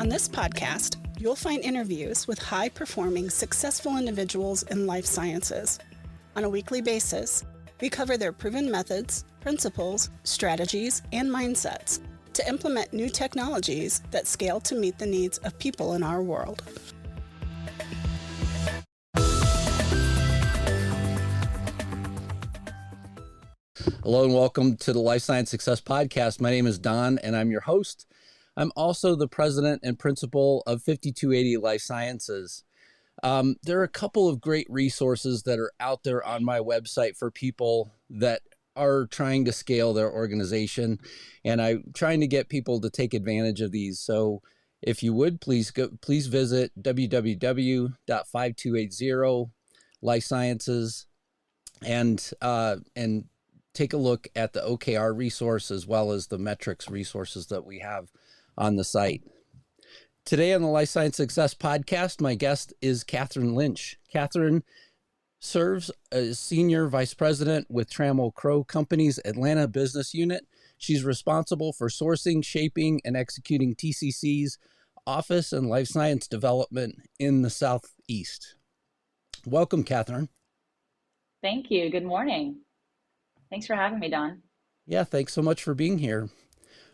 On this podcast, you'll find interviews with high-performing, successful individuals in life sciences. On a weekly basis, we cover their proven methods, principles, strategies, and mindsets to implement new technologies that scale to meet the needs of people in our world. Hello and welcome to the Life Science Success Podcast. My name is Don and I'm your host. I'm also the president and principal of 5280 Life Sciences. There are a couple of great resources that are out there on my website for people that are trying to scale their organization, and I'm trying to get people to take advantage of these. So if you would, please visit www.5280 Life Sciences and take a look at the OKR resource as well as the metrics resources that we have on the site. Today on the Life Science Success Podcast, my guest is Katherine Lynch. Katherine serves as Senior Vice President with Trammell Company's Atlanta Business Unit. She's responsible for sourcing, shaping, and executing TCC's office and life science development in the Southeast. Welcome, Katherine. Thank you. Good morning. Thanks for having me, Don. Yeah, thanks so much for being here.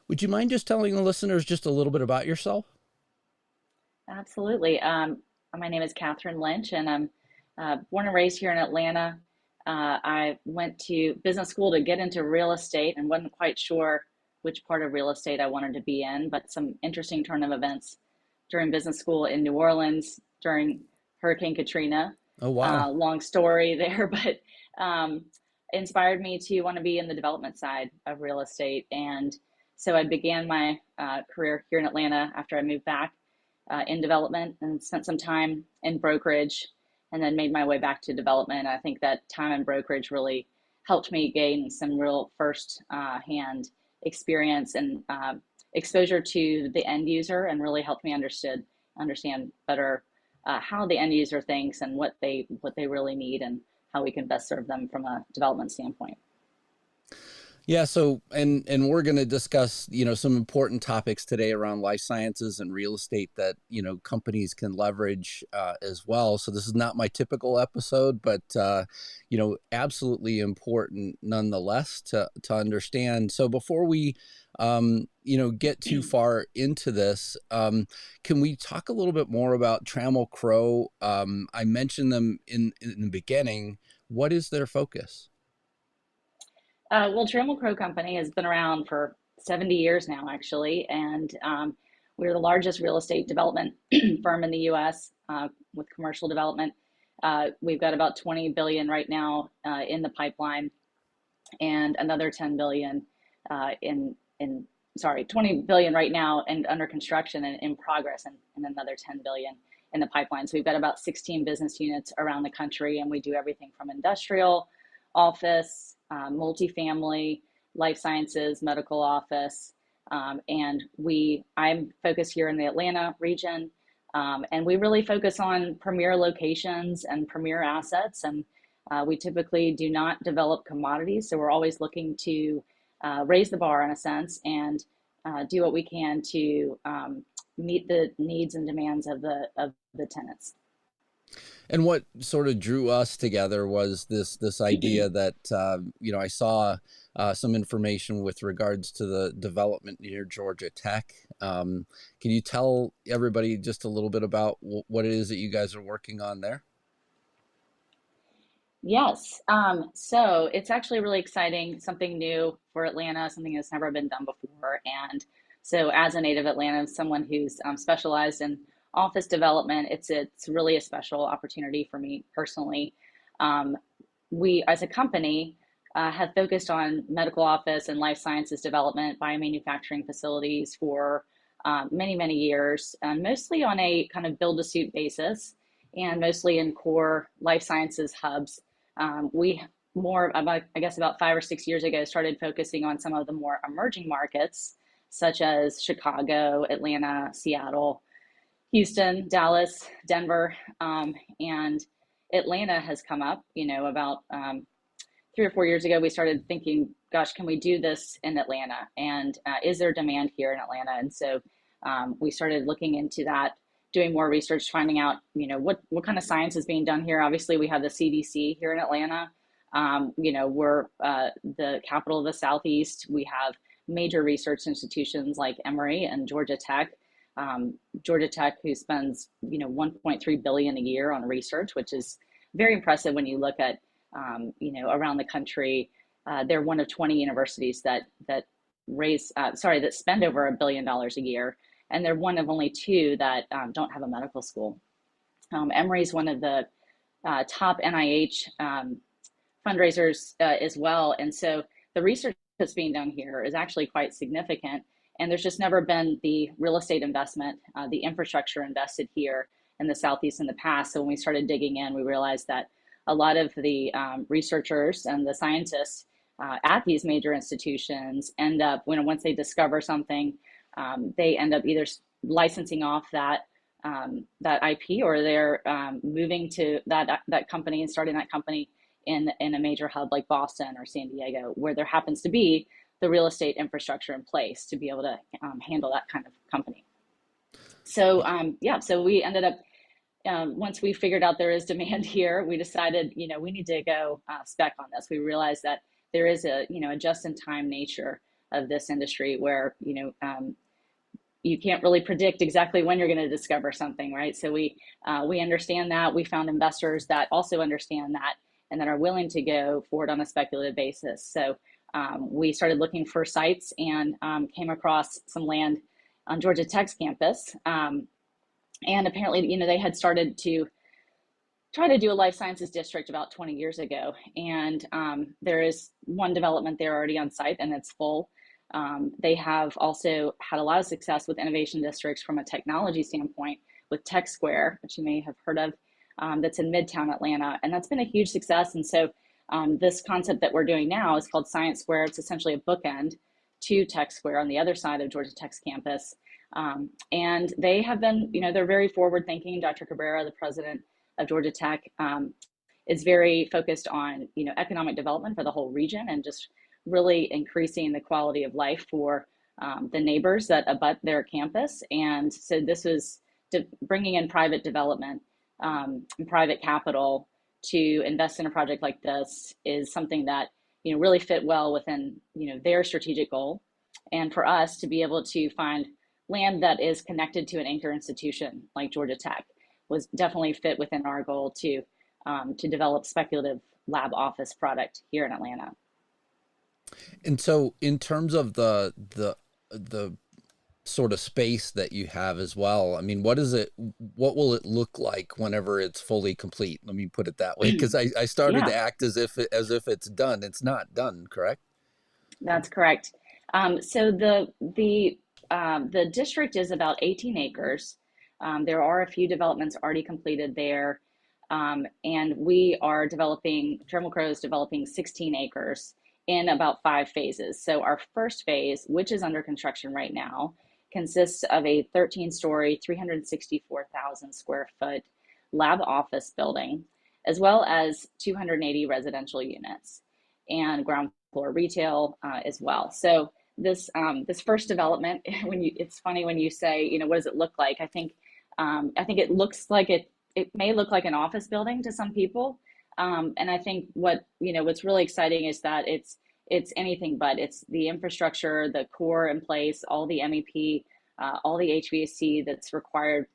Would you mind just telling the listeners just a little bit about yourself? Absolutely. My name is Katherine Lynch, and I'm born and raised here in Atlanta. I went to business school to get into real estate and wasn't quite sure which part of real estate I wanted to be in, but some interesting turn of events during business school in New Orleans during Hurricane Katrina. Oh, wow. Long story there, but inspired me to want to be in the development side of real estate. And so I began my career here in Atlanta after I moved back in development and spent some time in brokerage and then made my way back to development. I think that time in brokerage really helped me gain some real first-hand experience and exposure to the end user, and really helped me understand better how the end user thinks and what they really need and how we can best serve them from a development standpoint. Yeah. So, and we're going to discuss, some important topics today around life sciences and real estate that, companies can leverage as well. So this is not my typical episode, but, absolutely important nonetheless to understand. So before we, get too far into this, can we talk a little bit more about Trammell? I mentioned them in the beginning. What is their focus? Well, Trammell Company has been around for 70 years now, actually, and we're the largest real estate development firm in the U.S. With commercial development. We've got about $20 billion right now in the pipeline, and another $10 billion $20 billion right now and under construction and in progress, and another $10 billion in the pipeline. So we've got about 16 business units around the country, and we do everything from industrial, office, multifamily, life sciences, medical office, and I'm focused here in the Atlanta region, and we really focus on premier locations and premier assets, and we typically do not develop commodities, so we're always looking to raise the bar in a sense and do what we can to meet the needs and demands of the tenants. And what sort of drew us together was this idea that, I saw some information with regards to the development near Georgia Tech. Can you tell everybody just a little bit about what it is that you guys are working on there? Yes. So it's actually really exciting, something new for Atlanta, something that's never been done before. And so as a native Atlanta, someone who's specialized in office development, it's really a special opportunity for me personally. We, as a company, have focused on medical office and life sciences development, biomanufacturing facilities for many, many years, mostly on a kind of build-to-suit basis, and mostly in core life sciences hubs. We about 5 or 6 years ago, started focusing on some of the more emerging markets, such as Chicago, Atlanta, Seattle, Houston, Dallas, Denver, and Atlanta has come up. About 3 or 4 years ago, we started thinking, gosh, can we do this in Atlanta? And is there demand here in Atlanta? And so we started looking into that, doing more research, finding out, what kind of science is being done here. Obviously, we have the CDC here in Atlanta. We're the capital of the Southeast. We have major research institutions like Emory and Georgia Tech. Georgia Tech, who spends 1.3 billion a year on research, which is very impressive when you look at around the country. They're one of 20 universities that spend over $1 billion a year, and they're one of only two that don't have a medical school. Emory is one of the top NIH fundraisers as well, and so the research that's being done here is actually quite significant. And there's just never been the real estate investment, the infrastructure invested here in the Southeast in the past. So when we started digging in, we realized that a lot of the researchers and the scientists at these major institutions end up, once they discover something, they end up either licensing off that IP, or they're moving to that company and starting that company in a major hub like Boston or San Diego, where there happens to be the real estate infrastructure in place to be able to handle that kind of company. So so we ended up, once we figured out there is demand here, we decided, we need to go spec on this. We realized that there is a just-in-time nature of this industry where, you can't really predict exactly when you're going to discover something, right? So we understand that. We found investors that also understand that and that are willing to go forward on a speculative basis. So we started looking for sites and came across some land on Georgia Tech's campus. And apparently, they had started to try to do a life sciences district about 20 years ago. And there is one development there already on site, and it's full. They have also had a lot of success with innovation districts from a technology standpoint with Tech Square, which you may have heard of, that's in Midtown Atlanta. And that's been a huge success. And so this concept that we're doing now is called Science Square. It's essentially a bookend to Tech Square on the other side of Georgia Tech's campus. And they have been, they're very forward thinking. Dr. Cabrera, the president of Georgia Tech, is very focused on, economic development for the whole region and just really increasing the quality of life for the neighbors that abut their campus. And so this was bringing in private development and private capital to invest in a project like this is something that really fit well within their strategic goal, and for us to be able to find land that is connected to an anchor institution like Georgia Tech was definitely fit within our goal to develop speculative lab office product here in Atlanta. And so, in terms of the sort of space that you have as well, I mean, what will it look like whenever it's fully complete? Let me put it that way, because I started to act as if it's done. It's not done, correct? That's correct. So the district is about 18 acres. There are a few developments already completed there, and we are Trammell Crow is developing 16 acres in about 5 phases. So our first phase, which is under construction right now, consists of a 13-story, 364,000 square foot lab office building, as well as 280 residential units and ground floor retail as well. So this first development, it's funny when you say, what does it look like? I think it looks like it may look like an office building to some people. And I think what's really exciting is that it's anything but. It's the infrastructure, the core in place, all the MEP, all the HVAC that's required.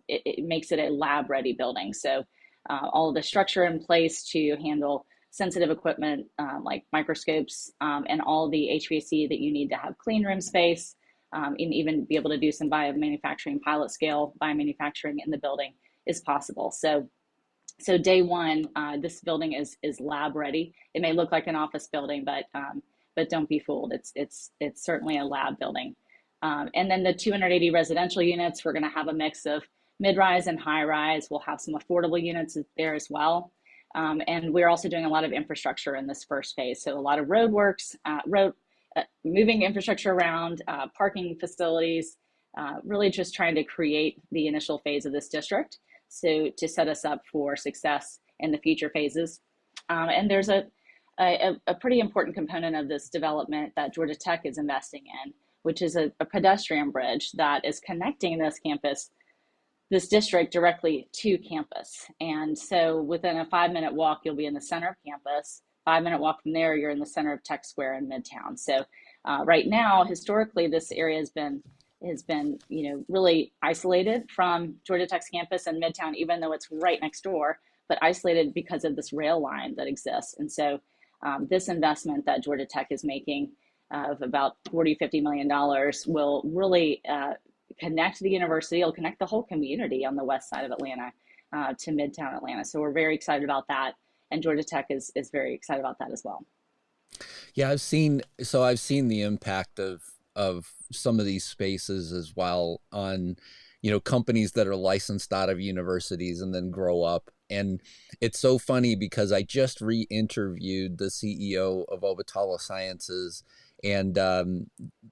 It makes it a lab-ready building. So all the structure in place to handle sensitive equipment like microscopes and all the HVAC that you need to have clean room space, and even be able to do some biomanufacturing, pilot scale biomanufacturing in the building is possible. So day one, this building is lab ready. It may look like an office building, but don't be fooled. It's certainly a lab building. And then the 280 residential units, we're going to have a mix of mid-rise and high-rise. We'll have some affordable units there as well. And we're also doing a lot of infrastructure in this first phase. So a lot of roadworks, moving infrastructure around, parking facilities, really just trying to create the initial phase of this district. So to set us up for success in the future phases. And there's a pretty important component of this development that Georgia Tech is investing in, which is a pedestrian bridge that is connecting this district directly to campus. And so within a 5-minute walk, you'll be in the center of campus. 5-minute walk from there, you're in the center of Tech Square in Midtown. So right now, historically, this area has been really isolated from Georgia Tech's campus and Midtown, even though it's right next door, but isolated because of this rail line that exists. And so this investment that Georgia Tech is making of about $40-50 million will really connect the university. It'll connect the whole community on the west side of Atlanta to Midtown Atlanta. So we're very excited about that. And Georgia Tech is very excited about that as well. Yeah, I've seen the impact of some of these spaces as well on, companies that are licensed out of universities and then grow up. And it's so funny because I just re-interviewed the CEO of Obatala Sciences, and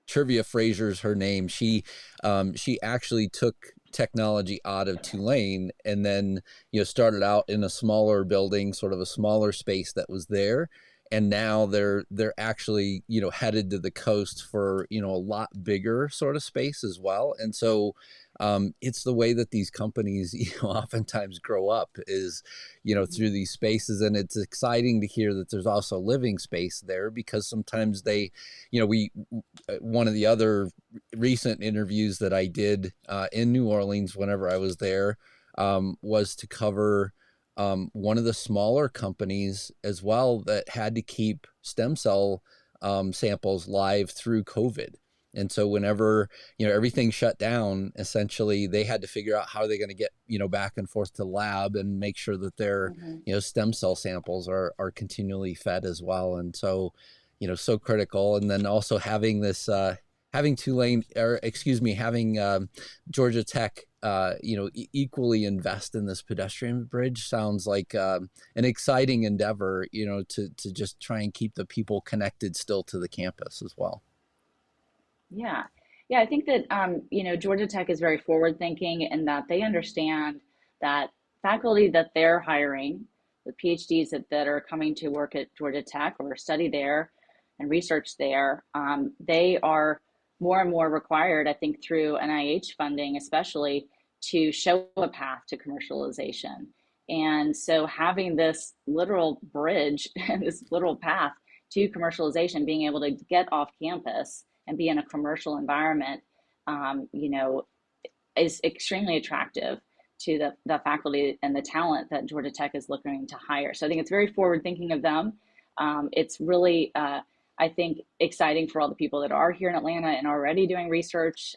Trivia Fraser's her name. She actually took technology out of Tulane and then started out in a smaller building, sort of a smaller space that was there, and now they're actually headed to the coast for a lot bigger sort of space as well. And so it's the way that these companies oftentimes grow up is through these spaces. And it's exciting to hear that there's also living space there, because sometimes they one of the other recent interviews that I did in New Orleans whenever I was there was to cover one of the smaller companies as well that had to keep stem cell samples live through COVID. And so whenever, everything shut down, essentially they had to figure out how they're going to get, back and forth to lab and make sure that their, stem cell samples are continually fed as well. And so, so critical. And then also having this, having Georgia Tech, equally invest in this pedestrian bridge sounds like an exciting endeavor, to just try and keep the people connected still to the campus as well. Yeah. Yeah, I think that, Georgia Tech is very forward thinking in that they understand that faculty that they're hiring, the PhDs that are coming to work at Georgia Tech or study there and research there, they are more and more required, I think, through NIH funding, especially, to show a path to commercialization. And so having this literal bridge and this literal path to commercialization, being able to get off campus and be in a commercial environment, is extremely attractive to the faculty and the talent that Georgia Tech is looking to hire. So I think it's very forward thinking of them. It's really, I think, exciting for all the people that are here in Atlanta and already doing research.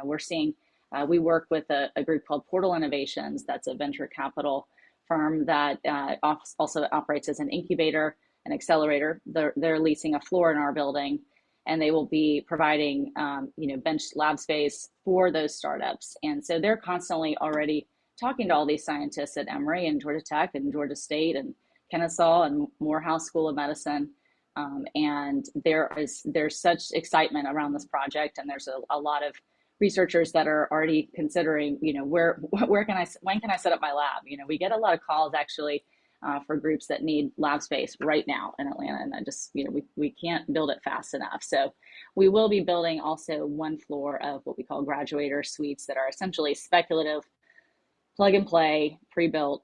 We're seeing, we work with a group called Portal Innovations. That's a venture capital firm that also operates as an incubator and accelerator. They're leasing a floor in our building, and they will be providing, bench lab space for those startups. And so they're constantly already talking to all these scientists at Emory and Georgia Tech and Georgia State and Kennesaw and Morehouse School of Medicine. And there's such excitement around this project, and there's a lot of researchers that are already considering, when can I set up my lab? We get a lot of calls actually for groups that need lab space right now in Atlanta, and I just, we can't build it fast enough. So we will be building also one floor of what we call graduator suites that are essentially speculative, plug and play, pre-built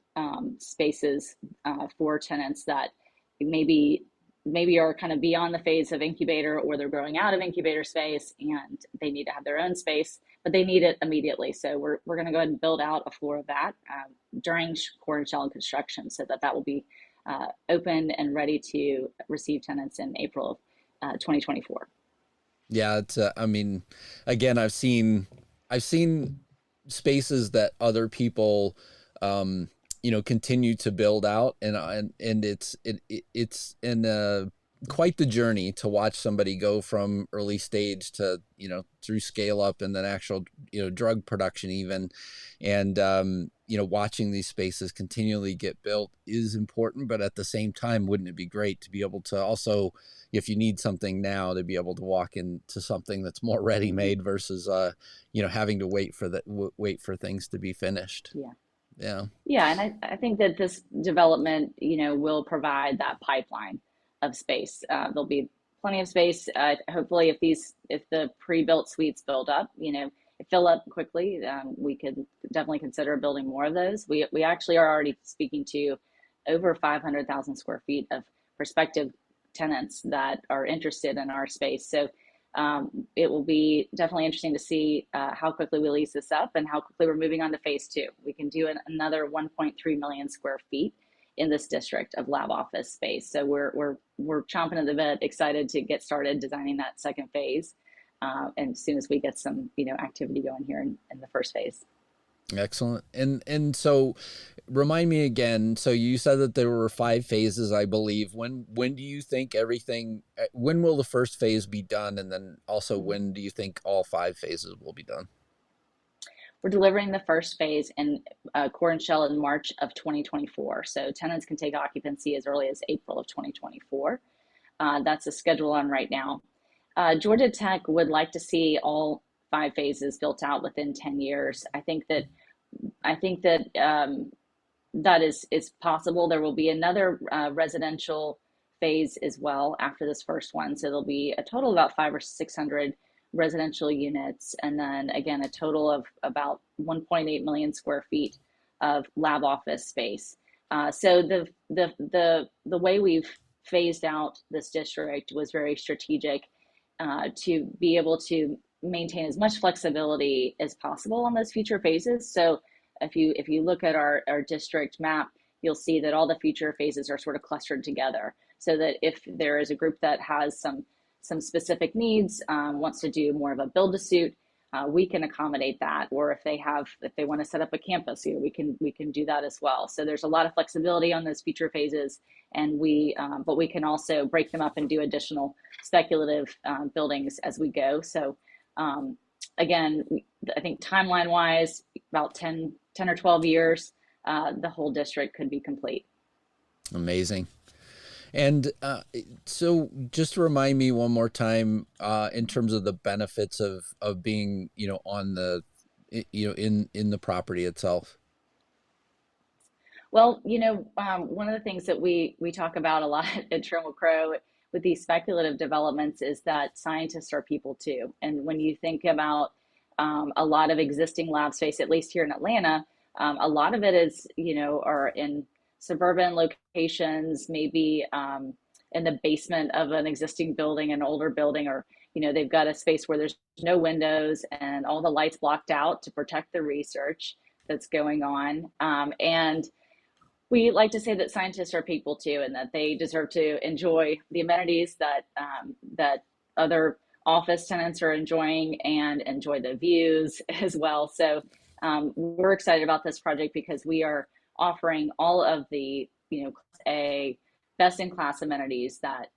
spaces for tenants that maybe are kind of beyond the phase of incubator, or they're growing out of incubator space and they need to have their own space, but they need it immediately. So we're going to go ahead and build out a floor of that during core and shell construction, so that will be open and ready to receive tenants in April of 2024. Yeah, it's again, I've seen spaces that other people continue to build out, and it's in quite the journey to watch somebody go from early stage to through scale up and then actual drug production even, and watching these spaces continually get built is important. But at the same time, wouldn't it be great to be able to also, if you need something now, to be able to walk into something that's more ready made versus having to wait for things to be finished. Yeah, and I think that this development will provide that pipeline of space. There'll be plenty of space. Hopefully, if the pre-built suites build up, fill up quickly, we could definitely consider building more of those. We actually are already speaking to over 500,000 square feet of prospective tenants that are interested in our space. So it will be definitely interesting to see how quickly we lease this up and how quickly we're moving on to phase two. We can do another 1.3 million square feet in this district of lab office space. So we're chomping at the bit, excited to get started designing that second phase. And as soon as we get some, activity going here in the first phase. Excellent. And so remind me again, so you said that there were 5 phases, I believe. When do you think when will the first phase be done? And then also when do you think all 5 phases will be done? We're delivering the first phase in core and shell in March of 2024. So tenants can take occupancy as early as April of 2024. That's the schedule on right now. Georgia Tech would like to see all 5 phases built out within 10 years. I think that that is possible. There will be another residential phase as well after this first one. So there'll be a total of about 500 or 600 residential units, and then again a total of about 1.8 million square feet of lab office space. So the way we've phased out this district was very strategic to be able to maintain as much flexibility as possible on those future phases. So if you look at our district map, you'll see that all the future phases are sort of clustered together, so that if there is a group that has some specific needs, wants to do more of a build to suit, we can accommodate that. Or if they want to set up a campus here, we can do that as well. So there's a lot of flexibility on those future phases, and but we can also break them up and do additional speculative buildings as we go. So again, I think timeline wise, about 10 or 12 years, the whole district could be complete. Amazing. And so just to remind me one more time, in terms of the benefits of being, on the, in the property itself. Well, one of the things that we talk about a lot at Trammell Crow with these speculative developments is that scientists are people too. And when you think about a lot of existing lab space, at least here in Atlanta, a lot of it is, are in suburban locations, maybe in the basement of an existing building, an older building, or they've got a space where there's no windows and all the lights blocked out to protect the research that's going on. And we like to say that scientists are people too, and that they deserve to enjoy the amenities that other office tenants are enjoying, and enjoy the views as well. So we're excited about this project because we are offering all of the Class A best-in-class amenities that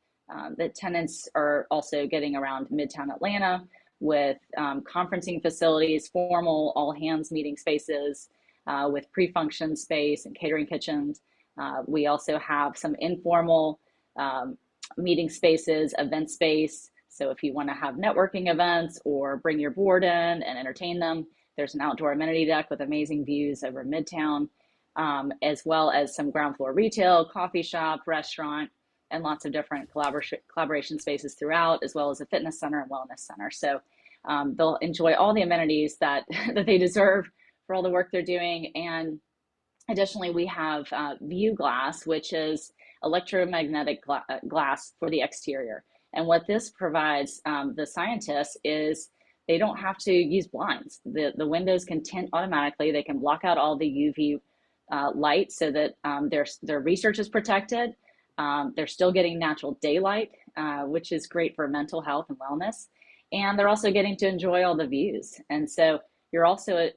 tenants are also getting around Midtown Atlanta, with conferencing facilities, formal all-hands meeting spaces, with pre-function space and catering kitchens. We also have some informal meeting spaces, event space. So if you want to have networking events or bring your board in and entertain them, there's an outdoor amenity deck with amazing views over Midtown. As well as some ground floor retail, coffee shop, restaurant, and lots of different collaboration spaces throughout, as well as a fitness center and wellness center. So they'll enjoy all the amenities that they deserve for all the work they're doing. And additionally, we have view glass, which is electromagnetic glass for the exterior. And what this provides the scientists is they don't have to use blinds. The windows can tint automatically. They can block out all the UV light, so that their research is protected. They're still getting natural daylight, which is great for mental health and wellness. And they're also getting to enjoy all the views. And so you're also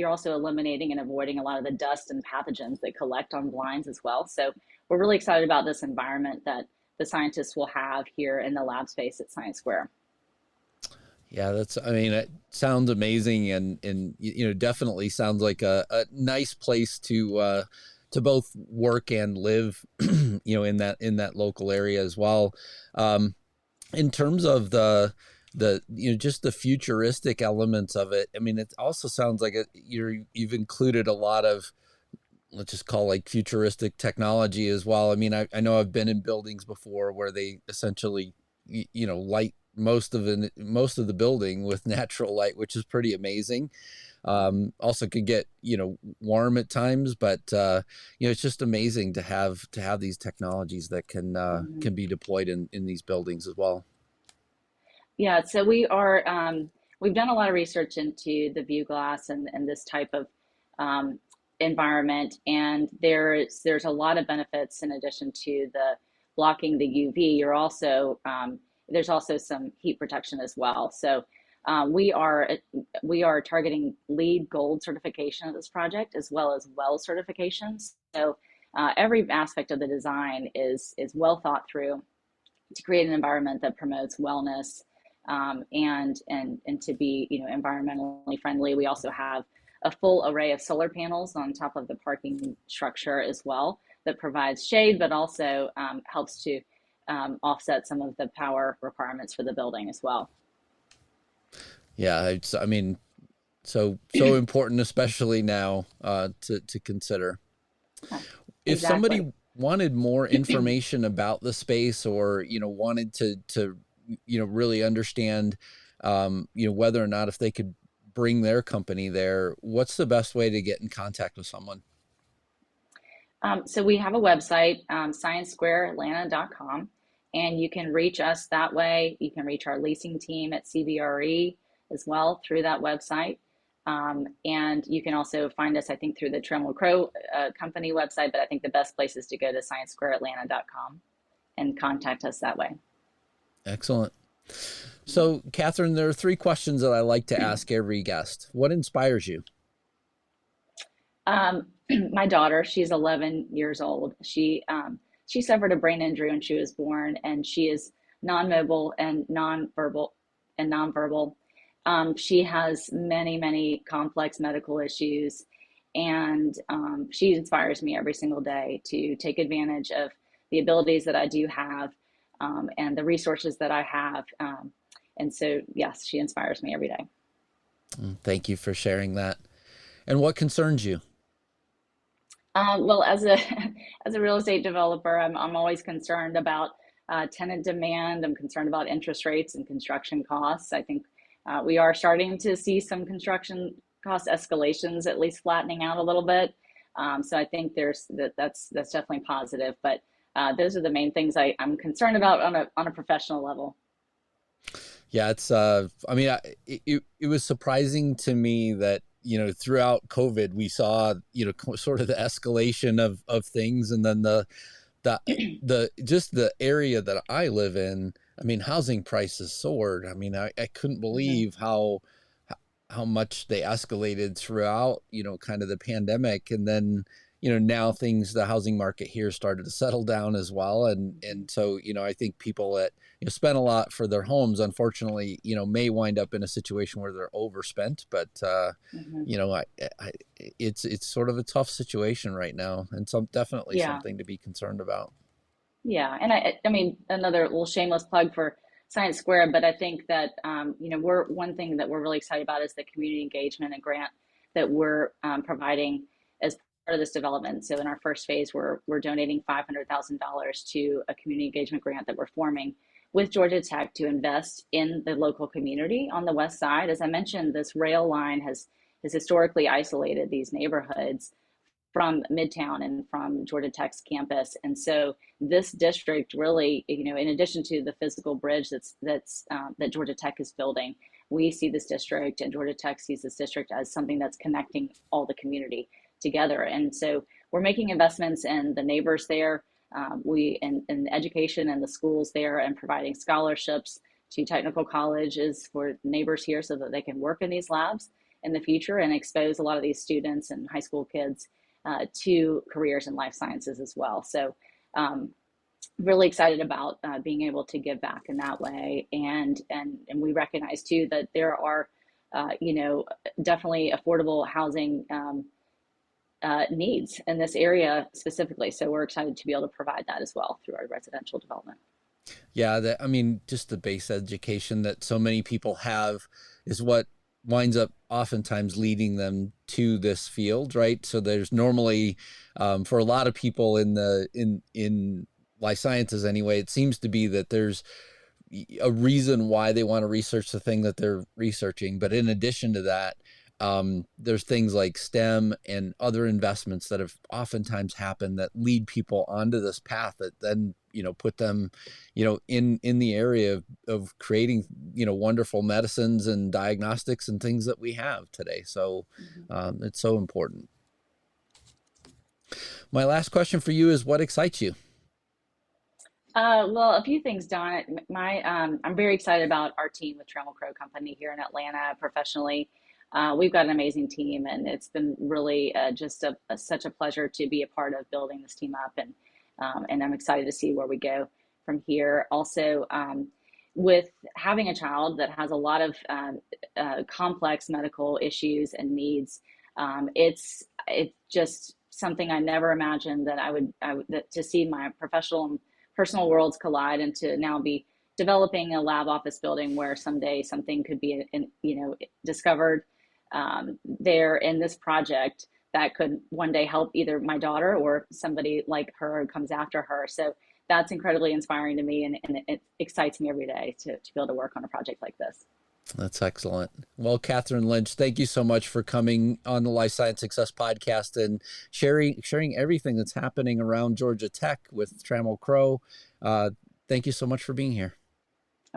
eliminating and avoiding a lot of the dust and pathogens that collect on blinds as well. So we're really excited about this environment that the scientists will have here in the lab space at Science Square. Yeah, it sounds amazing, and definitely sounds like a nice place to both work and live, in that local area as well. In terms of the just the futuristic elements of it, it also sounds like you've included a lot of let's just call like futuristic technology as well. I mean, I know I've been in buildings before where they essentially, light most of the building with natural light, which is pretty amazing. Also could get, warm at times, but, it's just amazing to have these technologies that can be deployed in these buildings as well. Yeah, so we are, we've done a lot of research into the view glass and this type of environment, and there's a lot of benefits in addition to the blocking the UV. You're also there's also some heat protection as well. So we are targeting LEED Gold certification of this project as well as WELL certifications. So every aspect of the design is well thought through to create an environment that promotes wellness and to be environmentally friendly. We also have a full array of solar panels on top of the parking structure as well that provides shade, but also helps to offset some of the power requirements for the building as well. Yeah, I mean, so important, especially now to consider. Yeah, If exactly. somebody wanted more information about the space, or wanted to really understand whether or not if they could bring their company there, what's the best way to get in contact with someone? So we have a website, sciencesquareatlanta.com, and you can reach us that way. You can reach our leasing team at CBRE as well through that website. And you can also find us, I think, through the Trammell company website, but I think the best place is to go to sciencesquareatlanta.com and contact us that way. Excellent. So, Katherine, there are 3 questions that I like to ask every guest. What inspires you? My daughter, she's 11 years old. She suffered a brain injury when she was born, and she is non-mobile and nonverbal. She has many complex medical issues, and she inspires me every single day to take advantage of the abilities that I do have and the resources that I have. And so, yes, she inspires me every day. Thank you for sharing that. And what concerns you? Well, as a real estate developer, I'm always concerned about tenant demand. I'm concerned about interest rates and construction costs. I think we are starting to see some construction cost escalations, at least flattening out a little bit. So I think that's definitely positive. But those are the main things I'm concerned about on a professional level. Yeah, it's it was surprising to me that throughout COVID we saw sort of the escalation of things, and then the just the area that I live in, I mean, housing prices soared. I mean, I couldn't believe how much they escalated throughout kind of the pandemic, and then now the housing market here started to settle down as well, and so I think people that spent a lot for their homes, unfortunately may wind up in a situation where they're overspent, but it's sort of a tough situation right now, and definitely something to be concerned about. Yeah, and I mean, another little shameless plug for Science Square, but I think that one thing that we're really excited about is the community engagement and grant that we're providing as part of this development. So in our first phase, we're donating $500,000 to a community engagement grant that we're forming with Georgia Tech to invest in the local community on the west side. As I mentioned, this rail line has historically isolated these neighborhoods from Midtown and from Georgia Tech's campus. And so this district really, in addition to the physical bridge that Georgia Tech is building, we see this district, and Georgia Tech sees this district as something that's connecting all the community together. And so we're making investments in the neighbors there, in education and the schools there, and providing scholarships to technical colleges for neighbors here so that they can work in these labs in the future and expose a lot of these students and high school kids to careers in life sciences as well. So really excited about being able to give back in that way. And we recognize too that there are, definitely affordable housing needs in this area specifically. So we're excited to be able to provide that as well through our residential development. Yeah, just the base education that so many people have is what winds up oftentimes leading them to this field, right? So there's normally, for a lot of people in life sciences anyway, it seems to be that there's a reason why they want to research the thing that they're researching. But in addition to that, there's things like STEM and other investments that have oftentimes happened that lead people onto this path that then, put them, in the area of creating, wonderful medicines and diagnostics and things that we have today. So it's so important. My last question for you is, what excites you? Well, a few things, Don. I'm very excited about our team with Trammell Crow Company here in Atlanta professionally. We've got an amazing team, and it's been really just such a pleasure to be a part of building this team up, and I'm excited to see where we go from here. Also, with having a child that has a lot of complex medical issues and needs, it's just something I never imagined that I would that to see my professional and personal worlds collide, and to now be developing a lab office building where someday something could be discovered there in this project that could one day help either my daughter or somebody like her who comes after her. So that's incredibly inspiring to me, and it excites me every day to be able to work on a project like this. That's excellent. Well, Katherine Lynch, thank you so much for coming on the Life Science Success Podcast and sharing everything that's happening around Georgia Tech with Trammell Crow. Thank you so much for being here.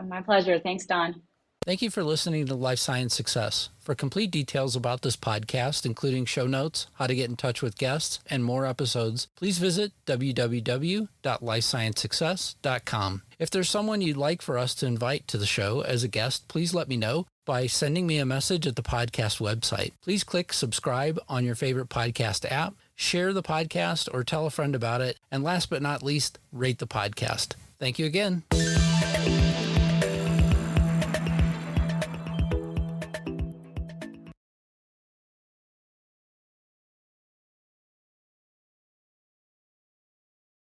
My pleasure. Thanks, Don. Thank you for listening to Life Science Success. For complete details about this podcast, including show notes, how to get in touch with guests, and more episodes, please visit www.lifesciencesuccess.com. If there's someone you'd like for us to invite to the show as a guest, please let me know by sending me a message at the podcast website. Please click subscribe on your favorite podcast app, share the podcast, or tell a friend about it, and last but not least, rate the podcast. Thank you again.